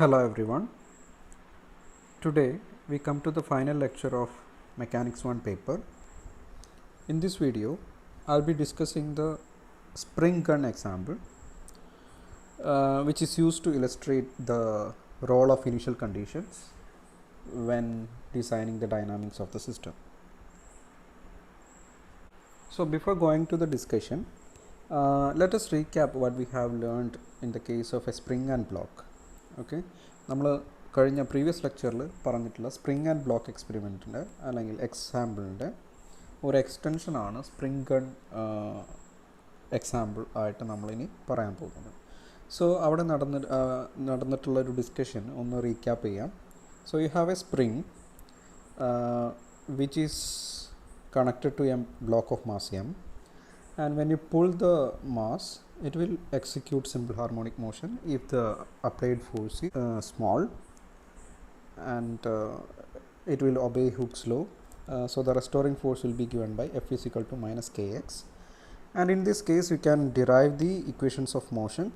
Hello everyone. Today we come to the final lecture of Mechanics 1 paper. In this video I'll be discussing the spring gun example which is used to illustrate the role of initial conditions when designing the dynamics of the system. So before going to the discussion, let us recap what we have learned in the case of a spring and block. Okay, നമ്മൾ കഴിഞ്ഞ previous ലെക്ചറിൽ പറഞ്ഞിട്ടുള്ള spring and block എക്സ്പെരിമെൻറ്റിൻ്റെ അല്ലെങ്കിൽ എക്സാമ്പിളിൻ്റെ ഒരു എക്സ്റ്റൻഷനാണ് spring gun example ആയിട്ട് നമ്മളിനി പറയാൻ പോകുന്നത്. സോ അവിടെ നടന്നിട്ടുള്ളൊരു ഡിസ്കഷൻ ഒന്ന് റീക്യാപ്പ് ചെയ്യാം. So you have A spring which is connected to a block of mass m, and when you pull the mass it will execute simple harmonic motion if the applied force is small, and it will obey Hooke's law. So the restoring force will be given by F is equal to minus kx, and in this case you can derive the equations of motion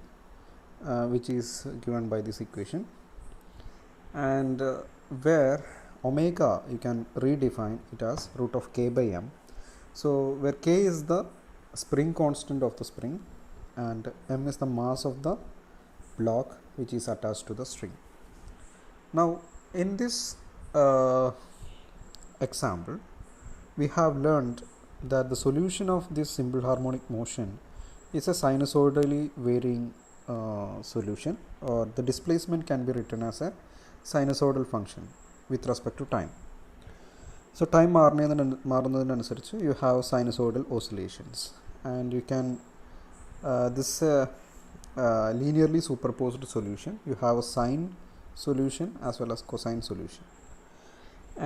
which is given by this equation, and where omega you can redefine it as root of k by m. So where k is the spring constant of the spring and m is the mass of the block which is attached to the string. Now in this example we have learned that the solution of this simple harmonic motion is a sinusoidally varying solution, or the displacement can be written as a sinusoidal function with respect to time. So time മാറുന്നതിനനുസരിച്ച് you have sinusoidal oscillations, and you can this linearly superposed solution, you have a sine solution as well as cosine solution,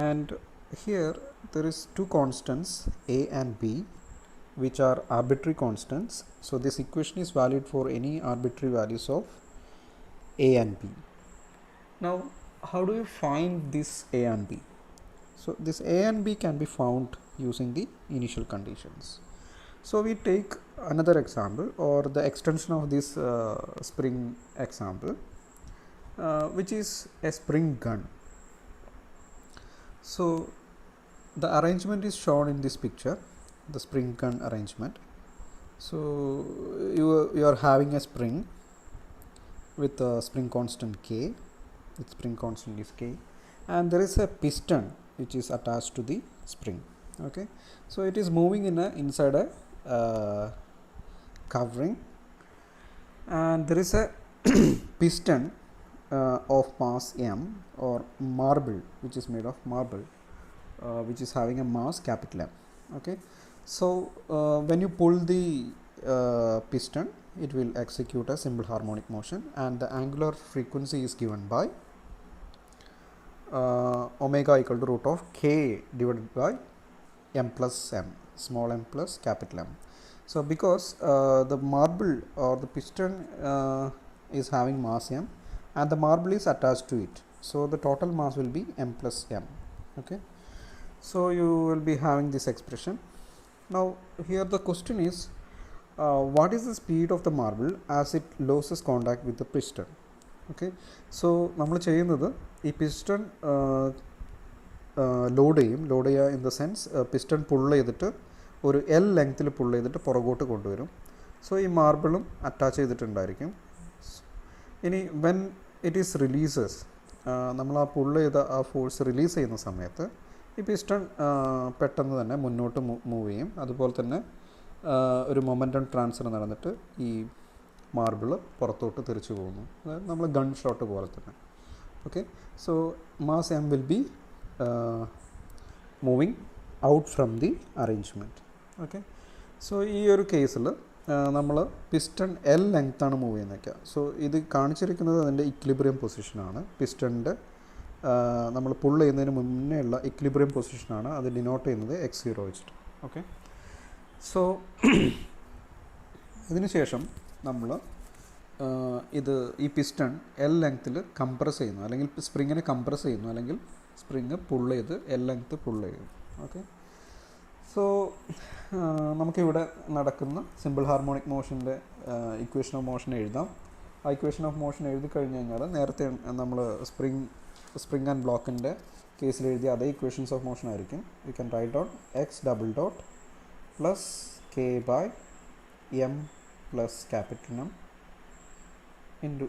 and here there is two constants a and b which are arbitrary constants. So this equation is valid for any arbitrary values of a and b. Now how do you find this a and b? So this a and b can be found using the initial conditions. So we take another example, or the extension of this spring example, which is a spring gun. So the arrangement is shown in this picture, the spring gun arrangement. So you are having a spring with a spring constant k, its spring constant is k, and there is a piston which is attached to the spring. Okay, so it is moving inside a covering, and there is a piston of mass m, or marble, which is made of marble, which is having a mass capital M. Okay, so when you pull the piston it will execute a simple harmonic motion, and the angular frequency is given by omega equal to root of k divided by m plus m, small m plus capital M. So because the marble or the piston is having mass m and the marble is attached to it, so the total mass will be m plus m. Okay, so you will be having this expression. Now here the question is, what is the speed of the marble as it loses contact with the piston? Okay, so നമ്മൾ ചെയ്യുന്നത് ഈ piston load ചെയ്യുക in the sense piston പുള്ള് ചെയ്തിട്ട് ഒരു L ലെങ്ത്തിൽ പുള്ള് ചെയ്തിട്ട് പുറകോട്ട് കൊണ്ടുവരും. സോ ഈ മാർബിളും അറ്റാച്ച് ചെയ്തിട്ടുണ്ടായിരിക്കും. ഇനി വെൻ ഇറ്റ് ഈസ് റിലീസസ്, നമ്മൾ ആ പുള്ള് ചെയ്ത ആ ഫോഴ്സ് റിലീസ് ചെയ്യുന്ന സമയത്ത് ഈ പിസ്റ്റൺ പെട്ടെന്ന് തന്നെ മുന്നോട്ട് മൂവ് ചെയ്യും. അതുപോലെ തന്നെ ഒരു മൊമെൻറ്റം ട്രാൻസ്ഫർ നടന്നിട്ട് ഈ മാർബിൾ പുറത്തോട്ട് തിരിച്ചു പോകുന്നു. അതായത് നമ്മൾ ഗൺ ഷോട്ട് പോലെ തന്നെ. Okay, so mass M will B moving out from the arrangement. Okay, so ഈ ഒരു കേസിൽ നമ്മൾ പിസ്റ്റൺ എൽ ലെങ്ത്താണ് മൂവ് ചെയ്യുന്നത്. സോ ഇത് കാണിച്ചിരിക്കുന്നത് അതിൻ്റെ ഇക്വിലിബ്രിയം പൊസിഷനാണ്. പിസ്റ്റണിൻ്റെ നമ്മൾ പുള്ള് ചെയ്യുന്നതിന് മുന്നേ ഉള്ള ഇക്വിലിബ്രിയം പൊസിഷനാണ്. അത് ഡിനോട്ട് ചെയ്യുന്നത് x0 വെച്ചിട്ട്. ഓക്കെ, സോ ഇതിനുശേഷം നമ്മൾ ഈ പിസ്റ്റൺ എൽ ലെങ്ത്തിൽ കംപ്രസ് ചെയ്യുന്നു, അല്ലെങ്കിൽ സ്പ്രിങ്ങിനെ കംപ്രസ് ചെയ്യുന്നു, അല്ലെങ്കിൽ സ്പ്രിങ് പുള്ള് ചെയ്ത് എൽ ലെങ്ത്ത് പുള്ള് ചെയ്യുന്നു. ഓക്കെ, സോ നമുക്കിവിടെ നടക്കുന്ന സിമ്പിൾ ഹാർമോണിക് മോഷൻ്റെ ഇക്വേഷൻ ഓഫ് മോഷൻ എഴുതാം. ആ ഇക്വേഷൻ ഓഫ് മോഷൻ എഴുതി കഴിഞ്ഞ് കഴിഞ്ഞാൽ നേരത്തെ നമ്മൾ സ്പ്രിംഗ് ആൻഡ് ബ്ലോക്കിൻ്റെ കേസിൽ എഴുതിയ അതേ ഇക്വേഷൻസ് ഓഫ് മോഷൻ ആയിരിക്കും. You can write down x double dot plus k by M plus capital m into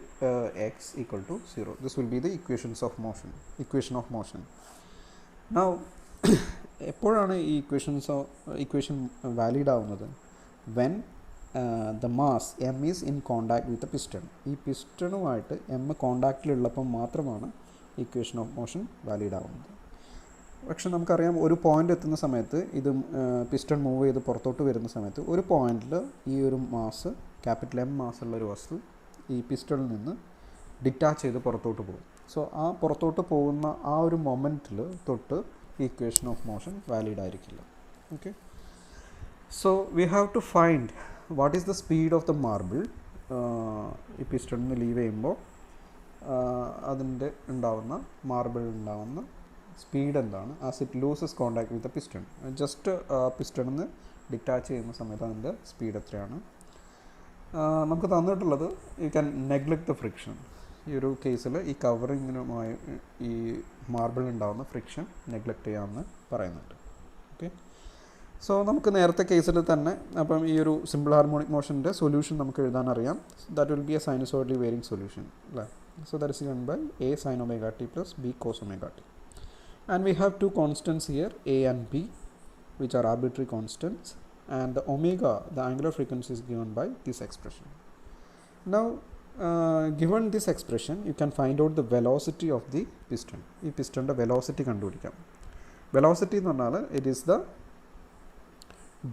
x equal to 0. This will be the equation of motion. Now എപ്പോഴാണ് ഈ equation valid ആവുന്നത്? When the mass M is in contact with the piston. ഈ പിസ്റ്റണുമായിട്ട് M കോണ്ടാക്റ്റിലുള്ളപ്പം മാത്രമാണ് equation of motion valid ആവുന്നത്. പക്ഷെ നമുക്കറിയാം ഒരു point എത്തുന്ന സമയത്ത് ഇത് പിസ്റ്റൺ മൂവ് ചെയ്ത് പുറത്തോട്ട് വരുന്ന സമയത്ത് ഒരു പോയിന്റിൽ ഈ ഒരു മാസ് ക്യാപിറ്റൽ എം മാസുള്ളൊരു വസ്തു ഈ പിസ്റ്റണിൽ നിന്ന് ഡിറ്റാച്ച് ചെയ്ത് പുറത്തോട്ട് പോകും. സോ ആ പുറത്തോട്ട് പോകുന്ന ആ ഒരു മൊമെൻറ്റിൽ തൊട്ട് ഇക്വേഷൻ ഓഫ് മോഷൻ വാലിഡ് ആയിരിക്കില്ല. Okay, so we have to find what is the speed of the marble. ഈ പിസ്റ്റണിൽ നിന്ന് ലീവ് ചെയ്യുമ്പോൾ അതിൻ്റെ മാർബിൾ ഉണ്ടാവുന്ന സ്പീഡ് എന്താണ് as it loses contact with the piston. Just പിസ്റ്റണിൽ നിന്ന് ഡിറ്റാച്ച് ചെയ്യുന്ന സമയത്ത് അതിൻ്റെ സ്പീഡ് എത്രയാണ് നമുക്ക് തന്നിട്ടുള്ളത്. You can neglect the friction. ഈ ഒരു കേസിൽ ഈ കവറിങ്ങിനുമായി ഈ മാർബിൾ ഉണ്ടാകുന്ന ഫ്രിക്ഷൻ നെഗ്ലക്റ്റ് ചെയ്യാമെന്ന് പറയുന്നുണ്ട്. ഓക്കെ, സോ നമുക്ക് നേരത്തെ കേസിൽ തന്നെ അപ്പം ഈ ഒരു സിമ്പിൾ ഹാർമോണിക് മോഷൻ്റെ സൊല്യൂഷൻ നമുക്ക് എഴുതാൻ അറിയാം. That will be a sinusoidally varying solution അല്ലേ. So that is given by A sine omega T plus B cos omega T. And we have two constants here, a and b, which are arbitrary constants, and the omega, the angular frequency, is given by this expression. Now given this expression you can find out the velocity of the piston. Ee piston the velocity kandupidikam. Velocity nu pannal it is the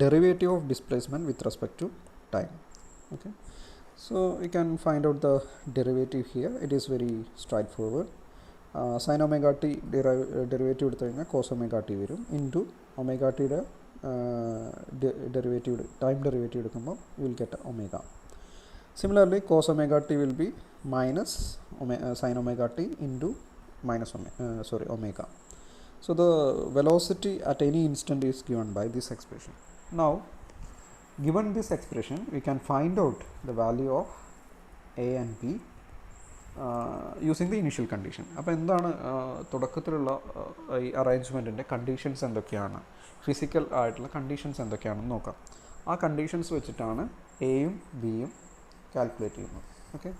derivative of displacement with respect to time. Okay, so you can find out the derivative here. It is very straightforward. Sine omega t derivative എടുത്തു കഴിഞ്ഞാൽ cos omega t വരും. Into omega ടിയുടെ time derivative എടുക്കുമ്പോൾ will get omega. Similarly cos omega t will be minus sine omega t into minus omega. So the velocity at any instant is given by this expression. Now given this expression we can find out the value of a and b using the initial condition. അപ്പോൾ എന്താണ് തുടക്കത്തിലുള്ള ഈ അറേഞ്ച്മെൻറ്റിൻ്റെ conditions എന്തൊക്കെയാണ്, physical ആയിട്ടുള്ള conditions എന്തൊക്കെയാണെന്ന് നോക്കാം. ആ conditions വെച്ചിട്ടാണ് എയും ബിയും കാൽക്കുലേറ്റ് ചെയ്യുന്നത്. ഓക്കെ,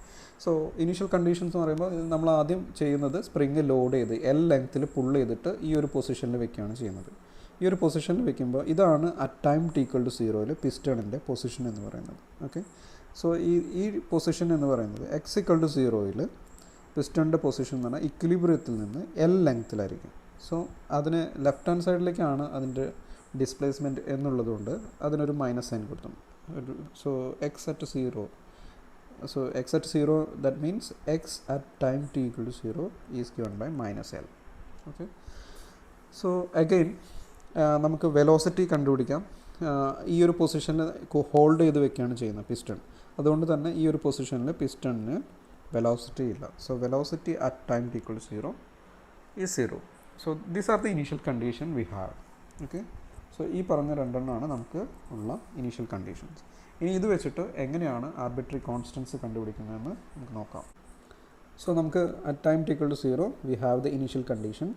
സോ ഇനീഷ്യൽ കണ്ടീഷൻസ് എന്ന് പറയുമ്പോൾ നമ്മൾ ആദ്യം ചെയ്യുന്നത് സ്പ്രിങ് ലോഡ് ചെയ്ത് എൽ ലെങ്ത്തിൽ പുൾ ചെയ്തിട്ട് ഈ ഒരു പൊസിഷനിൽ വെക്കുകയാണ് ചെയ്യുന്നത്. ഈ ഒരു പൊസിഷനിൽ വെക്കുമ്പോൾ ഇതാണ് at time T equal to 0 പിസ്റ്റണിൻ്റെ പൊസിഷൻ എന്ന് പറയുന്നത്. ഓക്കെ, സോ ഈ പൊസിഷൻ എന്ന് പറയുന്നത് എക്സ് ഈക്വൽ ടു 0 പിസ്റ്റണിൻ്റെ പൊസിഷൻ എന്ന് പറഞ്ഞാൽ ഇക്വിലിബ്രിയത്തിൽ നിന്ന് എൽ ലെങ്ത്തിലായിരിക്കും. സോ അതിന് ലെഫ്റ്റ് ഹാൻഡ് സൈഡിലേക്കാണ് അതിൻ്റെ ഡിസ്പ്ലേസ്മെൻറ്റ് എന്നുള്ളതുകൊണ്ട് അതിനൊരു മൈനസ് സൈൻ കൊടുത്തു. So X at 0, so x at 0 that means x at time t equal to 0 is given by minus L. Okay, so again നമുക്ക് വെലോസിറ്റി കണ്ടുപിടിക്കാം. ഈ ഒരു പൊസിഷനിൽ ഹോൾഡ് ചെയ്ത് വെക്കുകയാണ് ചെയ്യുന്നത് പിസ്റ്റൺ. അതുകൊണ്ട് തന്നെ ഈ ഒരു പൊസിഷനിൽ പിസ്റ്റണിന് വെലോസിറ്റി ഇല്ല. So velocity at time T equal to 0 is 0. So these are the initial condition we have. Okay, so ഈ പറഞ്ഞ രണ്ടെണ്ണമാണ് നമുക്ക് ഉള്ള ഇനീഷ്യൽ കണ്ടീഷൻസ്. ഇനി ഇത് വെച്ചിട്ട് എങ്ങനെയാണ് ആർബിട്രറി കോൺസ്റ്റൻസ് കണ്ടുപിടിക്കുന്നതെന്ന് നമുക്ക് നോക്കാം. സോ നമുക്ക് at time T equal to 0 we have the initial condition.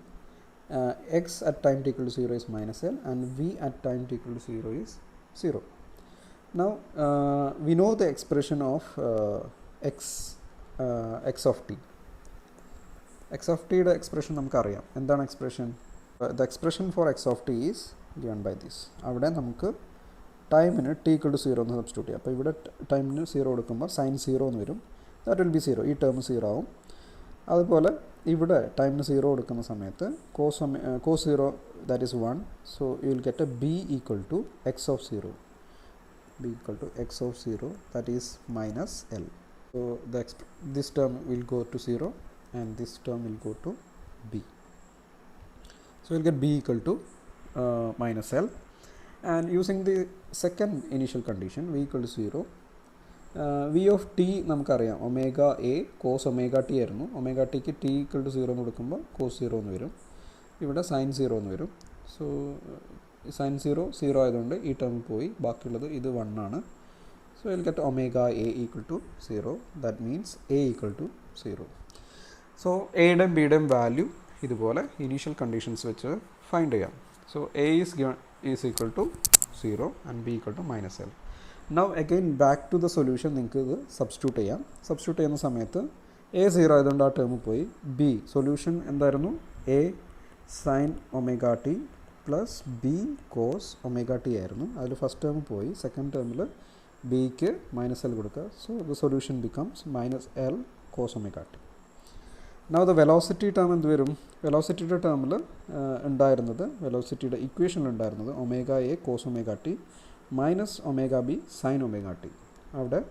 X at time T equal to 0 is minus L and v at time t equal to 0 is 0. Now we know the expression of x of t. x of t യുടെ expression നമുക്കറിയാം. എന്താണ് expression? the expression for x of t is given by this. അവിടെ നമുക്ക് ടൈമിന് T equal to 0 എന്ന് substitute ചെയ്യാം. അപ്പോൾ ഇവിടെ ടൈമിന് 0 കൊടുക്കുമ്പോൾ സൈൻ 0 എന്ന് വരും. That will B 0. ഈ ടേം 0 ആവും. അതുപോലെ ഇവിടെ ടൈമിന് 0 കൊടുക്കുന്ന സമയത്ത് cos 0 that is 1. So you will get a B equal to X of 0. B equal to X of 0 that is minus L. So this term will go to 0 and this term will go to B. So will get B equal to minus L. And using the second initial condition v equal to 0, v of t നമുക്കറിയാം omega A cos omega T ആയിരുന്നു. Omega ടിക്ക് T equal to 0 എന്ന് കൊടുക്കുമ്പോൾ cos 0 എന്ന് വരും. ഇവിടെ sign 0 എന്ന് വരും. സോ സൈൻ 0 ആയതുകൊണ്ട് ഈ ടേം പോയി, ബാക്കിയുള്ളത് ഇത് 1 ആണ്. So we'll get omega a equal to 0. That means a equal to 0. So a and b value ഇതുപോലെ initial conditions വെച്ച് find ചെയ്യാം. So a is equal to 0 and b equal to minus l. Now again back to the solution നിങ്ങൾക്ക് ഇത് substitute ചെയ്യാം. Substitute ചെയ്യുന്ന സമയത്ത് a 0 ആയതുകൊണ്ട് ആ ടേം പോയി. b സൊല്യൂഷൻ എന്തായിരുന്നു? a sin omega t plus B cos omega T ആയിരുന്നു. അതിൽ ഫസ്റ്റ് ടേം പോയി. സെക്കൻഡ് ടേമിൽ ബിക്ക് മൈനസ് എൽ കൊടുക്കുക. So the solution becomes minus L cos omega T. Now the velocity term എന്ത് വരും? വെലോസിറ്റിയുടെ ടേമിൽ ഉണ്ടായിരുന്നത്, വെലോസിറ്റിയുടെ ഇക്വേഷനിൽ ഉണ്ടായിരുന്നത് omega A cos omega T minus omega B sine omega T. അവിടെ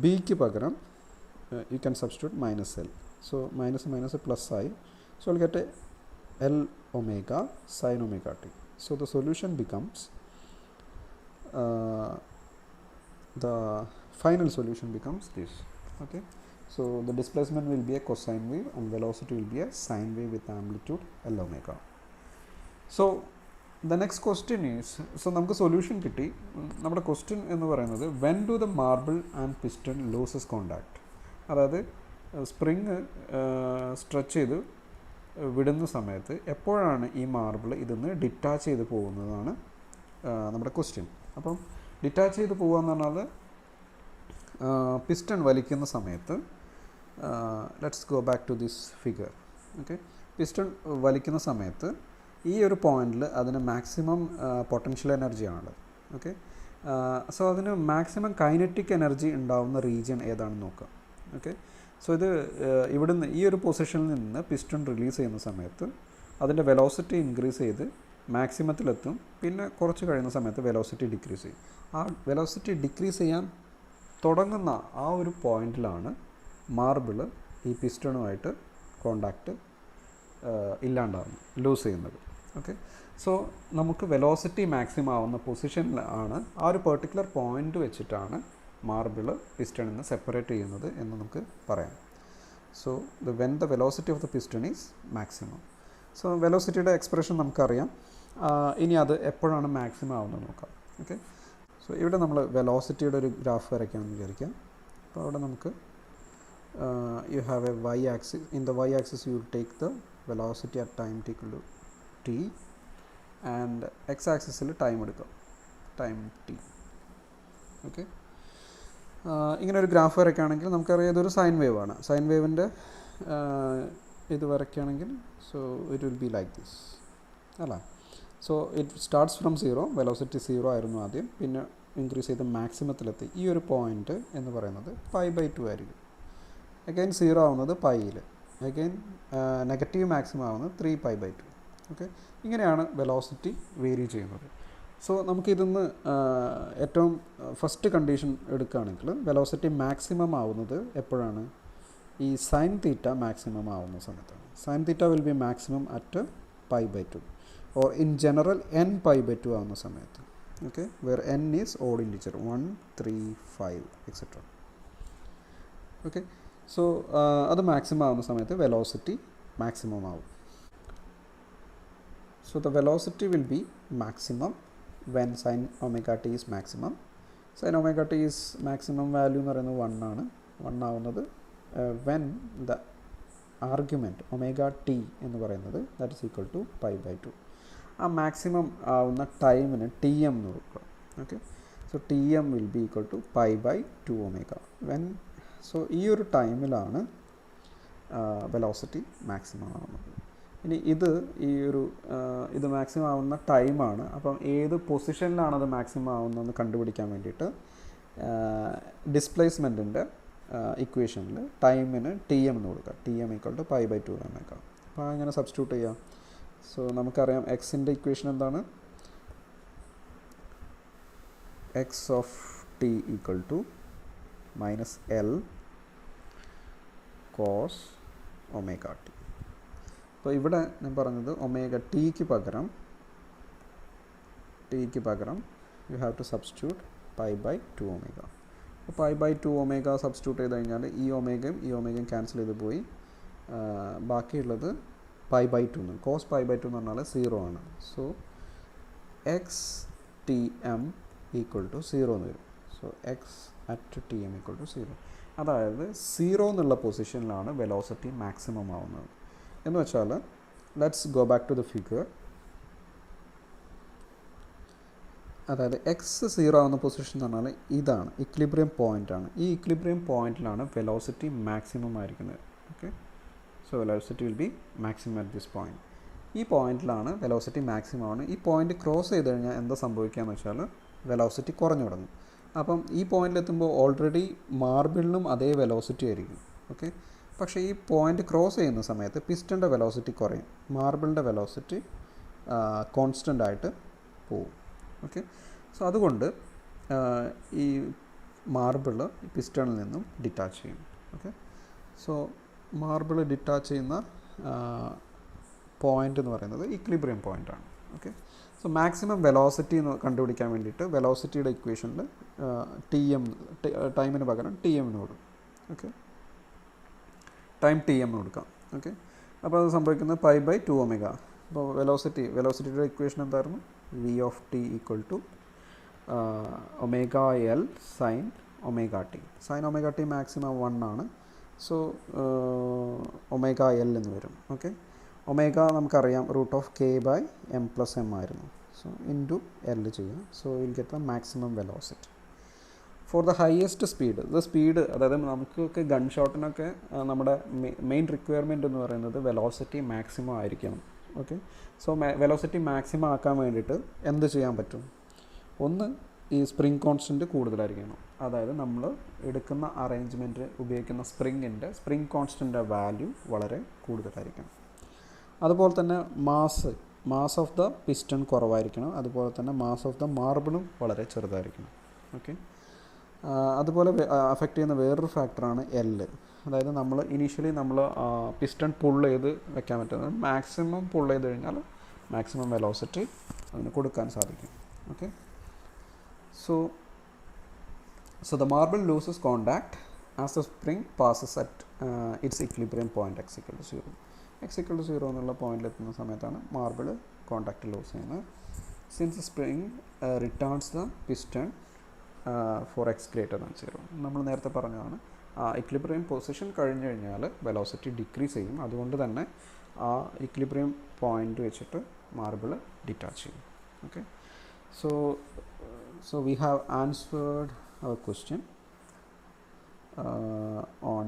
ബിക്ക് പകരം you can substitute minus L. So minus minus plus ആയി. So will get L omega sin omega t. So the solution becomes the final solution becomes this. Okay, so the displacement will be a cosine wave and velocity will be a sine wave with amplitude L omega. So the next question is, so നമുക്ക് solution കിട്ടി. നമ്മുടെ question എന്ന് പറയുന്നത് when do the marble and piston loses contact? അതായത് spring stretch ചെയ്ത് വിടുന്ന സമയത്ത് എപ്പോഴാണ് ഈ മാർബിൾ ഇതിന്ന് ഡിറ്റാച്ച് ചെയ്ത് പോകുന്നതാണ് നമ്മുടെ ക്വസ്റ്റ്യൻ. അപ്പം ഡിറ്റാച്ച് ചെയ്ത് പോകുക എന്ന് പറഞ്ഞാൽ പിസ്റ്റൺ വലിക്കുന്ന സമയത്ത്, let's go back to this figure. Okay, piston വലിക്കുന്ന സമയത്ത് ഈ ഒരു പോയിന്റിൽ അതിന് മാക്സിമം പൊട്ടൻഷ്യൽ എനർജിയാണുള്ളത്. ഓക്കെ, സോ അതിന് മാക്സിമം കൈനറ്റിക് എനർജി ഉണ്ടാവുന്ന റീജിയൻ ഏതാണെന്ന് നോക്കാം. ഓക്കെ, സോ ഇത് ഇവിടുന്ന് ഈ ഒരു പൊസിഷനിൽ നിന്ന് പിസ്റ്റൺ റിലീസ് ചെയ്യുന്ന സമയത്ത് അതിൻ്റെ വെലോസിറ്റി ഇൻക്രീസ് ചെയ്ത് മാക്സിമത്തിലെത്തും. പിന്നെ കുറച്ച് കഴിയുന്ന സമയത്ത് വെലോസിറ്റി ഡിക്രീസ് ചെയ്യും. ആ വെലോസിറ്റി ഡിക്രീസ് ചെയ്യാൻ തുടങ്ങുന്ന ആ ഒരു പോയിന്റിലാണ് മാർബിൾ ഈ പിസ്റ്റണുമായിട്ട് കോണ്ടാക്റ്റ് ഇല്ലാണ്ടാവുന്നത്, ലൂസ് ചെയ്യുന്നത്. ഓക്കെ, സോ നമുക്ക് വെലോസിറ്റി മാക്സിമം ആവുന്ന പൊസിഷനിലാണ് ആ ഒരു പെർട്ടിക്കുലർ പോയിന്റ് വെച്ചിട്ടാണ് മാർബിൾ പിസ്റ്റണിൽ നിന്ന് സെപ്പറേറ്റ് ചെയ്യുന്നത് എന്ന് നമുക്ക് പറയാം. So when the velocity of the piston is maximum. So വെലോസിറ്റിയുടെ എക്സ്പ്രഷൻ നമുക്കറിയാം. ഇനി അത് എപ്പോഴാണ് മാക്സിമം ആവുന്നത് നോക്കാം. ഓക്കെ, സോ ഇവിടെ നമ്മൾ വെലോസിറ്റിയുടെ ഒരു ഗ്രാഫ് വരയ്ക്കാമെന്ന് വിചാരിക്കാം. അപ്പോൾ അവിടെ നമുക്ക് you have a Y axis. In the Y axis you take the velocity at time T equal to T and X ആക്സിസിൽ ടൈം എടുക്കാം, ടൈം ടി. ഓക്കെ, ഇങ്ങനെ ഒരു ഗ്രാഫ് വരയ്ക്കുകയാണെങ്കിൽ നമുക്കറിയാം ഇതൊരു സൈൻ വേവ് ആണ്. സൈൻ വേവിൻ്റെ ഇത് വരയ്ക്കുകയാണെങ്കിൽ so it will be like this അല്ല. So it starts from 0, velocity 0 ആയിരുന്നു ആദ്യം, പിന്നെ ഇൻക്രീസ് ചെയ്ത് മാക്സിമത്തിലെത്തി. ഈ ഒരു പോയിൻ്റ് എന്ന് പറയുന്നത് π/2 ആയിരിക്കും. അഗൈൻ 0 ആവുന്നത് പൈയിൽ, അഗൈൻ നെഗറ്റീവ് മാക്സിമം ആവുന്നത് 3π/2. ഓക്കെ, ഇങ്ങനെയാണ് വെലോസിറ്റി വേരി ചെയ്യുന്നത്. സോ നമുക്കിതിന്ന് ഏറ്റവും ഫസ്റ്റ് കണ്ടീഷൻ എടുക്കുകയാണെങ്കിൽ വെലോസിറ്റി മാക്സിമം ആവുന്നത് എപ്പോഴാണ്? ഈ സൈൻ തീറ്റ മാക്സിമം ആവുന്ന സമയത്താണ്. Sine theta will be maximum at π/2 or in general n π/2 ആവുന്ന സമയത്ത്. Okay, where n is odd integer 1, 3, 5 etcetera. Okay, so അത് മാക്സിമം ആവുന്ന സമയത്ത് വെലോസിറ്റി മാക്സിമം ആവും. So the velocity will be maximum when sin omega t is maximum. Sin omega t is maximum value എന്ന് പറയുന്നത് 1 ആണ്. 1 ആവുന്നത് when the argument omega t എന്ന് പറയുന്നത് that is equal to π/2. ആ മാക്സിമം ആവുന്ന ടൈമിന് ടി എം എന്ന് കൊടുക്കുക. Okay, so T M will be equal to π/2 omega when. So ഈ ഒരു ടൈമിലാണ് വെലോസിറ്റി മാക്സിമം ആവുന്നത്. ഇനി ഇത് മാക്സിമം ആവുന്ന ടൈമാണ്. അപ്പം ഏത് പൊസിഷനിലാണ് അത് മാക്സിമം ആവുന്നതെന്ന് കണ്ടുപിടിക്കാൻ വേണ്ടിയിട്ട് ഡിസ്പ്ലേസ്മെൻറ്റിൻ്റെ ഇക്വേഷനിൽ ടൈമിന് ടി എം എന്ന് കൊടുക്കുക. ടി എം ഈക്വൽ ടു π/2 എന്നേക്കാം. അപ്പോൾ അങ്ങനെ സബ്സ്റ്റിറ്റ്യൂട്ട് ചെയ്യാം. സോ നമുക്കറിയാം എക്സിൻ്റെ ഇക്വേഷൻ എന്താണ്? X of T equal to minus L cos omega T. അപ്പോൾ ഇവിടെ ഞാൻ പറഞ്ഞത് ഒമേഗ ടിക്ക് പകരം you have to substitute π/2 omega. അപ്പോൾ π/2 ഒമേഗ സബ്സ്റ്റിറ്റ്യൂട്ട് ചെയ്ത് കഴിഞ്ഞാൽ ഈ ഒമേഗയും ക്യാൻസൽ ചെയ്ത് പോയി. ബാക്കിയുള്ളത് π/2 എന്ന്. കോസ് π/2 എന്ന് പറഞ്ഞാൽ 0 ആണ്. So X T M equal to 0 എന്ന് വരും. So X at T M equal to 0. അതായത് 0 എന്നുള്ള പൊസിഷനിലാണ് വെലോസിറ്റി മാക്സിമം ആവുന്നത്. എന്ന് വെച്ചാൽ let's go back to the figure. അതായത് എക്സ് 0 ആവുന്ന പൊസിഷൻ എന്ന് പറഞ്ഞാൽ ഇതാണ് ഇക്വിലിബ്രിയം പോയിൻ്റാണ്. ഈ ഇക്വിലിബ്രിയം പോയിൻറ്റിലാണ് വെലോസിറ്റി മാക്സിമം ആയിരിക്കുന്നത്. Okay, so velocity will be maximum at this point. ഈ പോയിൻറ്റിലാണ് വെലോസിറ്റി മാക്സിമം ആണ്. ഈ പോയിൻറ്റ് ക്രോസ് ചെയ്ത് കഴിഞ്ഞാൽ എന്താ സംഭവിക്കുകയെന്ന് വെച്ചാൽ വെലോസിറ്റി കുറഞ്ഞു തുടങ്ങും. അപ്പം ഈ പോയിൻറ്റിലെത്തുമ്പോൾ ഓൾറെഡി മാർബിളിനും അതേ വെലോസിറ്റി ആയിരിക്കും. ഓക്കെ, പക്ഷേ ഈ പോയിൻ്റ് ക്രോസ് ചെയ്യുന്ന സമയത്ത് പിസ്റ്റൻ്റെ വെലോസിറ്റി കുറയും, മാർബിളിൻ്റെ വെലോസിറ്റി കോൺസ്റ്റൻ്റ് ആയിട്ട് പോവും. ഓക്കെ, സോ അതുകൊണ്ട് ഈ മാർബിൾ പിസ്റ്റണിൽ നിന്നും ഡിറ്റാച്ച് ചെയ്യും. ഓക്കെ, സോ മാർബിൾ ഡിറ്റാച്ച് ചെയ്യുന്ന പോയിൻ്റ് എന്ന് പറയുന്നത് ഇക്വിലിബ്രിയം പോയിൻ്റാണ്. ഓക്കെ, സോ മാക്സിമം വെലോസിറ്റി എന്ന് കണ്ടുപിടിക്കാൻ വേണ്ടിയിട്ട് വെലോസിറ്റിയുടെ ഇക്വേഷനിൽ ടി എം ടൈമിന് പകരം ടി എമ്മിന് കൊടുക്കും. ഓക്കെ, ടൈം ടി എം കൊടുക്കാം. ഓക്കെ, അപ്പോൾ അത് സംഭവിക്കുന്നത് പൈ ബൈ 2 ഒമേഗ. അപ്പോൾ വെലോസിറ്റിയുടെ ഇക്വേഷൻ എന്തായിരുന്നു? V of T equal to omega L sine omega T. Sine omega T maximum 1 ആണ്. സോ ഒമേഗ എൽ എന്ന് വരും. ഓക്കെ, ഒമേഗ നമുക്കറിയാം root of K by M plus M ആയിരുന്നു. സോ ഇൻറ്റു എൽ ചെയ്യാം. So will get the maximum velocity for the highest speed. The speed, അതായത് നമുക്കൊക്കെ gun ഷോട്ടിനൊക്കെ നമ്മുടെ main requirement എന്ന് പറയുന്നത് വെലോസിറ്റി മാക്സിമം ആയിരിക്കണം. ഓക്കെ, സോ വെലോസിറ്റി മാക്സിമം ആക്കാൻ വേണ്ടിയിട്ട് എന്ത് ചെയ്യാൻ പറ്റും? ഒന്ന്, ഈ സ്പ്രിങ് കോൺസ്റ്റൻറ്റ് കൂടുതലായിരിക്കണം. അതായത് നമ്മൾ എടുക്കുന്ന അറേഞ്ച്മെൻറ്റ് ഉപയോഗിക്കുന്ന സ്പ്രിങ് കോൺസ്റ്റൻ്റെ വാല്യൂ വളരെ കൂടുതലായിരിക്കണം. അതുപോലെ തന്നെ മാസ് ഓഫ് ദ പിസ്റ്റൺ കുറവായിരിക്കണം. അതുപോലെ തന്നെ മാസ് ഓഫ് ദ മാർബിളും വളരെ ചെറുതായിരിക്കണം. ഓക്കെ, അതുപോലെ അഫക്റ്റ് ചെയ്യുന്ന വേറൊരു ഫാക്ടറാണ് എല്ല്. അതായത് നമ്മൾ ഇനീഷ്യലി പിസ്റ്റൺ പുൾ ചെയ്ത് വെക്കാൻ പറ്റുന്നത് മാക്സിമം പുൾ ചെയ്ത് കഴിഞ്ഞാൽ മാക്സിമം വെലോസിറ്റി അതിന് കൊടുക്കാൻ സാധിക്കും. Okay, so the marble loses contact as the spring passes at its equilibrium point x equal to 0. x equal to 0 എന്നുള്ള പോയിന്റിലെത്തുന്ന സമയത്താണ് മാർബിൾ കോൺടാക്റ്റ് ലോസ് ചെയ്യുന്നത്. Since spring returns the piston for X greater than 0. നമ്മൾ നേരത്തെ പറഞ്ഞതാണ് equilibrium position കഴിഞ്ഞ് കഴിഞ്ഞാൽ velocity decrease ചെയ്യും. അതുകൊണ്ട് തന്നെ ആ ഇക്വിലിബ്രിയം പോയിന്റ് വെച്ചിട്ട് മാർബിൾ ഡിറ്റാച്ച് ചെയ്യും. Okay, so we have answered our question on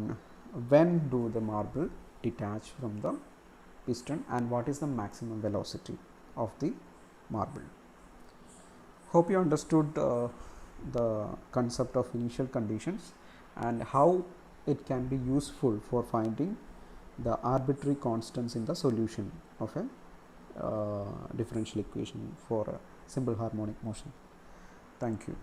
when do the marble detach from the piston and what is the maximum velocity of the marble. Hope you understood the concept of initial conditions and how it can be useful for finding the arbitrary constants in the solution of a differential equation for a simple harmonic motion. Thank you.